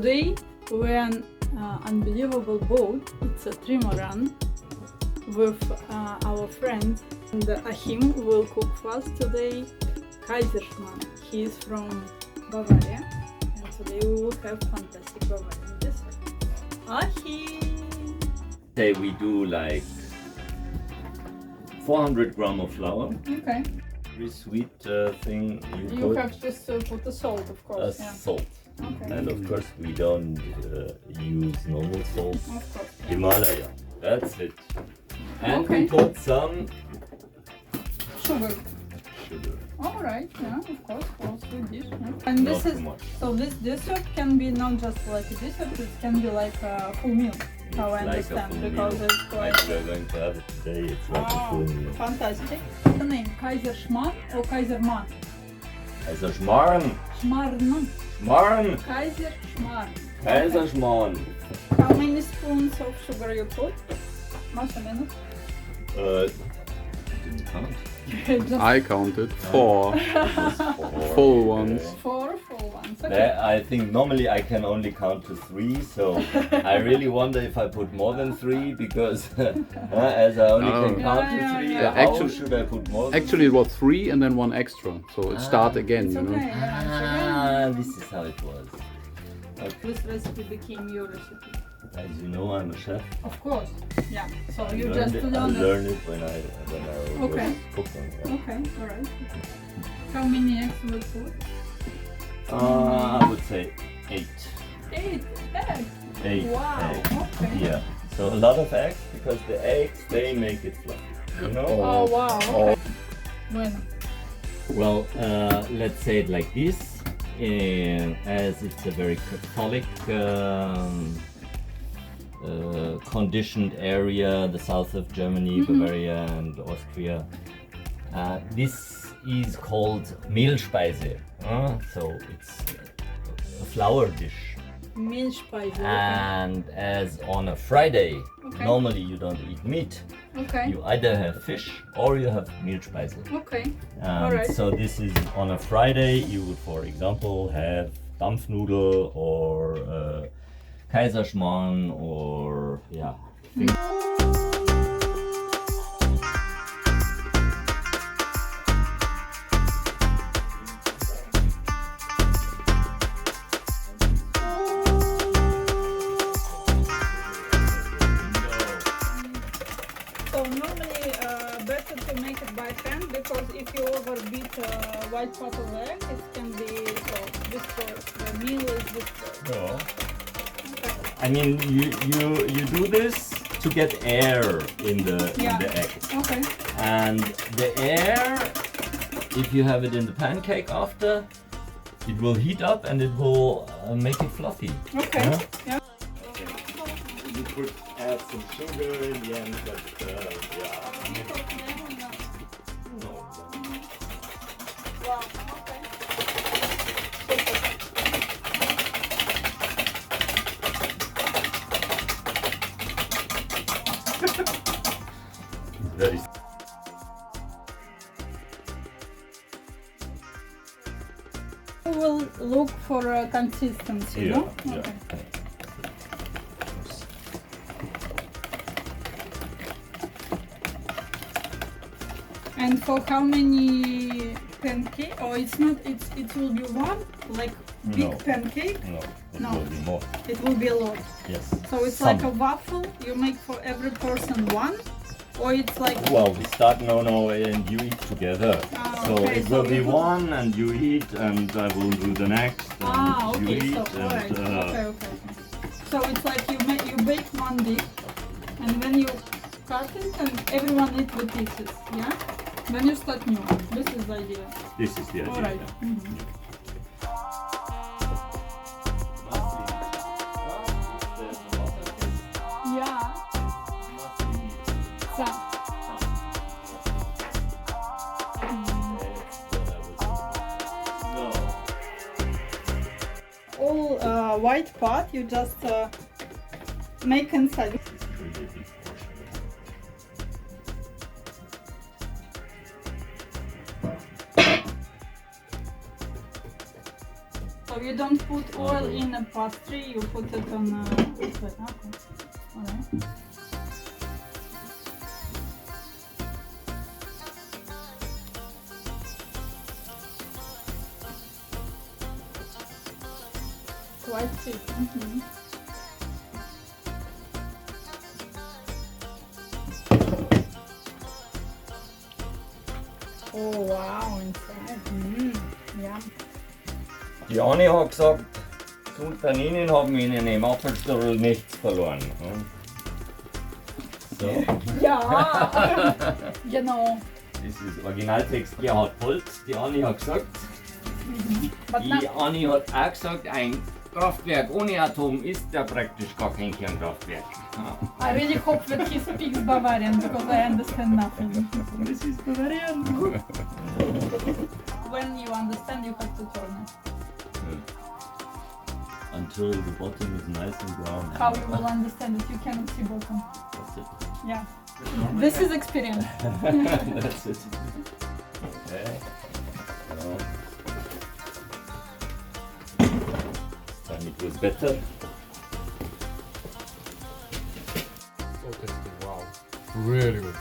today we're an unbelievable boat. It's a trimaran with our friend, and Achim will cook for us today Kaiserschmarrn. He is from Bavaria, and today we will have fantastic Bavarian dessert. Achim! Say we do like 400 grams of flour. Okay. Very sweet thing. You have just to put the salt, of course. Yeah. Salt. Okay. And of course we don't use normal salt. Of course. Yeah. Himalaya. That's it. And Okay. we put some Sugar. sugar. All right. Yeah. Of course. For sweet dish. Yeah. And this Not is too much. so. This dessert can be not just like a dessert. It can be like a full meal. How I It's like a understand, full because meal. it's quite. Like we're going to have it today. It's like a full meal. Fantastic. What's the name? Kaiserschmarrn or Kaiserschmarrn? Kaiserschmarrn. Schmarrn. Schmarrn. Kaiserschmarrn. Kaiserschmarrn. How many spoons of sugar you put? Más o menos. Didn't count. Just I counted 4 full ones. 4 full ones. Okay. There, I think normally I can only count to 3, so I really wonder if I put more than 3 because as I only can count to 3, Yeah. how Actually- should I put more than Actually, it was 3 and then 1 extra, so it start again, It's you know. okay. Yeah, it's okay. This is how it was. This recipe became your recipe. As you know, I'm a chef. Of course. Yeah. So I you learned just it, I learned it. learned it when I Okay. was cooking. Yeah. Okay. All right. How many eggs will you put? I would say 8. 8 eggs. 8 Wow. eggs. Okay. Yeah. So a lot of eggs because the eggs they make it fluffy. You know? Oh wow. Okay. Bueno. Well, let's say it like this. As it's a very Catholic conditioned area, the south of Germany, Bavaria and Austria. This is called Mehlspeise. So it's a flour dish. Milchspeise. Okay. And as on a Friday, Okay. normally you don't eat meat. Okay. You either have fish or you have Mehlspeise. Okay. Alright. So this is on a Friday. You would, for example, have Dampfnudel or Kaiserschmarrn or yeah. So normally better to make it by hand because if you overbeat white part of the egg, it can be destroyed. The meal is destroyed. No. Okay. I mean, you do this to get air in Yeah. the egg, Okay. and the air, if you have it in the pancake after, it will heat up and it will make it fluffy. Okay. Yeah. Yeah. You could add some sugar in the end, but yeah. No. Wow. Okay. Super. Very. We will look for consistency, Yeah, no? yeah. Okay. And for how many pancake? Oh, it's not. It will be one like big No. pancake. No, it No. will be more. It will be a lot. Yes. So it's Some. like a waffle. You make for every person one, or it's like. Well, we start no, and you eat together. Ah, So okay, it so will be it will- one, and you eat, and I will do the next. And Ah, you okay. eat, So alright. and Okay. So it's like you bake one dish, and then you cut it, and everyone eats the pieces. Yeah. Then you start new. This is the idea. this is the idea. Alright. yeah. Mhm. Yeah. So. All white part you just make inside. So you don't put oil in a pastry, you put it on okay. Alright. Quite thick. Oh wow, inside. Yum. Die Anni hat gesagt, die Unternehmen haben in einem Apfelstrudel nichts verloren. So. Ja, genau. Das ist Originaltext Gerhard Holz. Die Anni hat gesagt, But die Anni hat auch gesagt, ein Kraftwerk ohne Atom ist ja praktisch gar kein Kernkraftwerk. I really hope that he speaks Bavarian because I understand nothing. This is Bavarian. When you understand, you have to turn it. Until the bottom is nice and brown. How you will understand it? You cannot see bottom. That's it. Yeah. This is experience. That's it. Okay. So. This time it was better. So tasty, wow. Really good.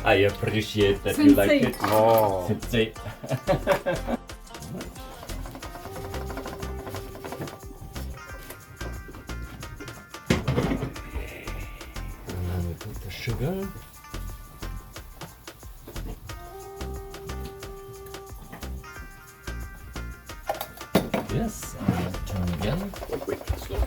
I appreciate that you like it. Oh. Sensei. And then we put the sugar. Yes, and turn again. Wait. Slow.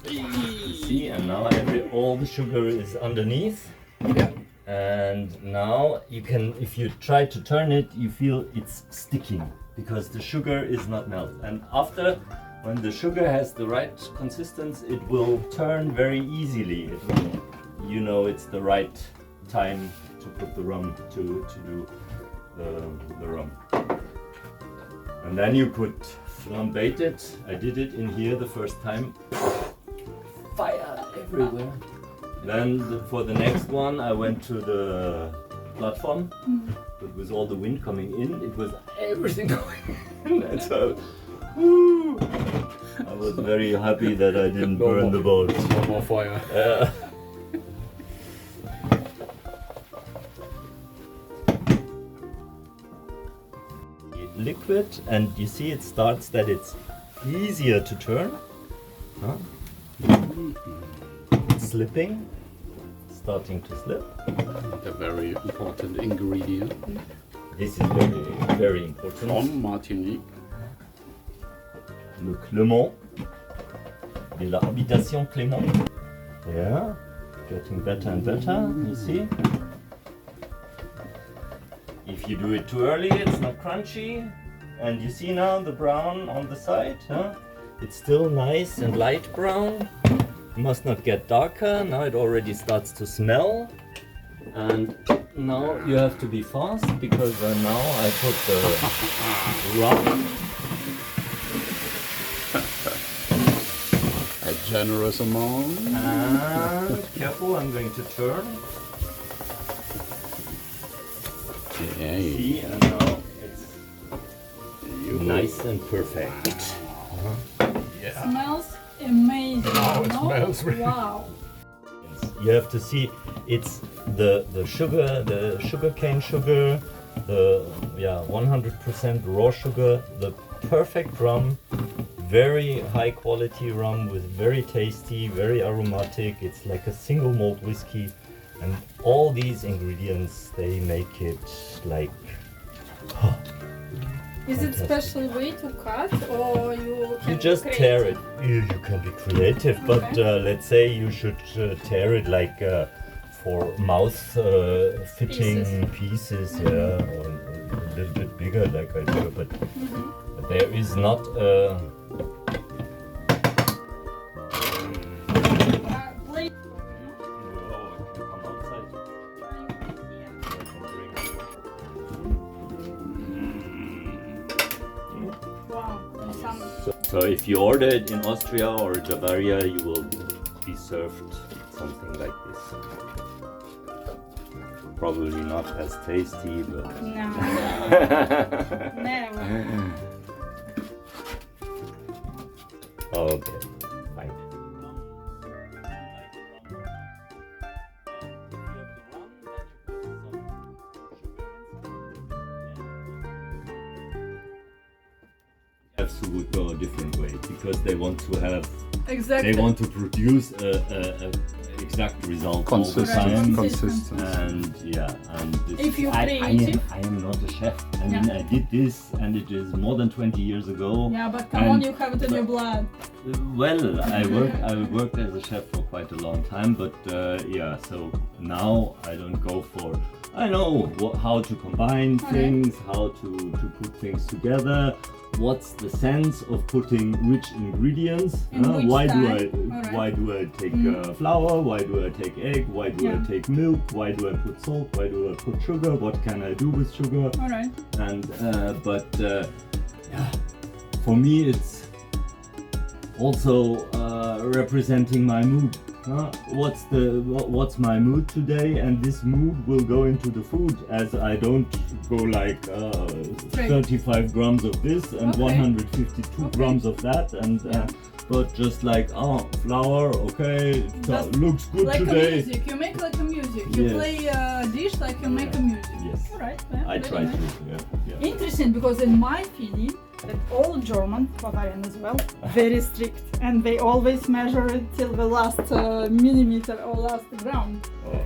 You see, and now all the sugar is underneath. Yeah. And now you can, if you try to turn it, you feel it's sticking because the sugar is not melted. And after, when the sugar has the right consistency, it will turn very easily. It will, you know, it's the right time to put the rum to do the rum. And then you could flambate it. I did it in here the first time. Fire everywhere. Then for the next one, I went to the platform, but with all the wind coming in, it was everything going in. And so, woo, I was very happy that I didn't burn the boat. No more fire. Liquid, and you see it starts that it's easier to turn. Huh? It's slipping, starting to slip. A very important ingredient This is very, very important. from Martinique. Le Clément, de la habitation Clément. Yeah, getting better and better, you see. If you do it too early, it's not crunchy. And you see now the brown on the side, huh? It's still nice and light brown. It must not get darker. Now it already starts to smell. And now you have to be fast because now I put the rum. A generous amount. And careful, I'm going to turn. Okay. See, and now it's You nice and perfect. Yeah. Smells amazing. Wow, it no? smells really- Wow. You have to see it's the sugar, the sugarcane sugar, the 100% raw sugar, the perfect rum, very high quality rum with very tasty, very aromatic. It's like a single malt whiskey, and all these ingredients they make it like. Is it Fantastic. special way to cut or you can You just create tear it. You can be creative, but Okay. let's say you should tear it like for mouth fitting pieces, yeah, or a little bit bigger, like I do. But there is not a. Plate. Wow. Some So if you order it in Austria or Bavaria, you will be served something like this. probably not as tasty, but No, never. okay, fine. Chefs who would go a different way because they want to have, Exactly. they want to produce a exact result all the time. Consistent. And yeah, and this, If you're I creative. am not a chef. I mean, Yeah. I did this, and it is more than 20 years ago. Yeah, but come on, you have it in your blood. Well, I worked as a chef for quite a long time, but yeah, so now I don't go for. I know how to combine things, how to put things together. What's the sense of putting which ingredients? And which Why time? do Alright. why do I take flour? Why do I take egg? Why do I Yeah. take milk? Why do I put salt? Why do I put sugar? What can I do with sugar? All right. And yeah, for me it's also representing my mood. What's my mood today, and this mood will go into the food, as I don't go like 35 grams of this and Okay. 152 grams of that, and but just like flour, okay, Just looks good Like today. a music, you make like a music. You Yes. play a dish like you make a music. Yes. All right. Yeah, I very try nice. to. Yeah. Interesting, because in my feeling, that all German, Bavarian as well, very strict, and they always measure it till the last millimeter or last gram. Oh.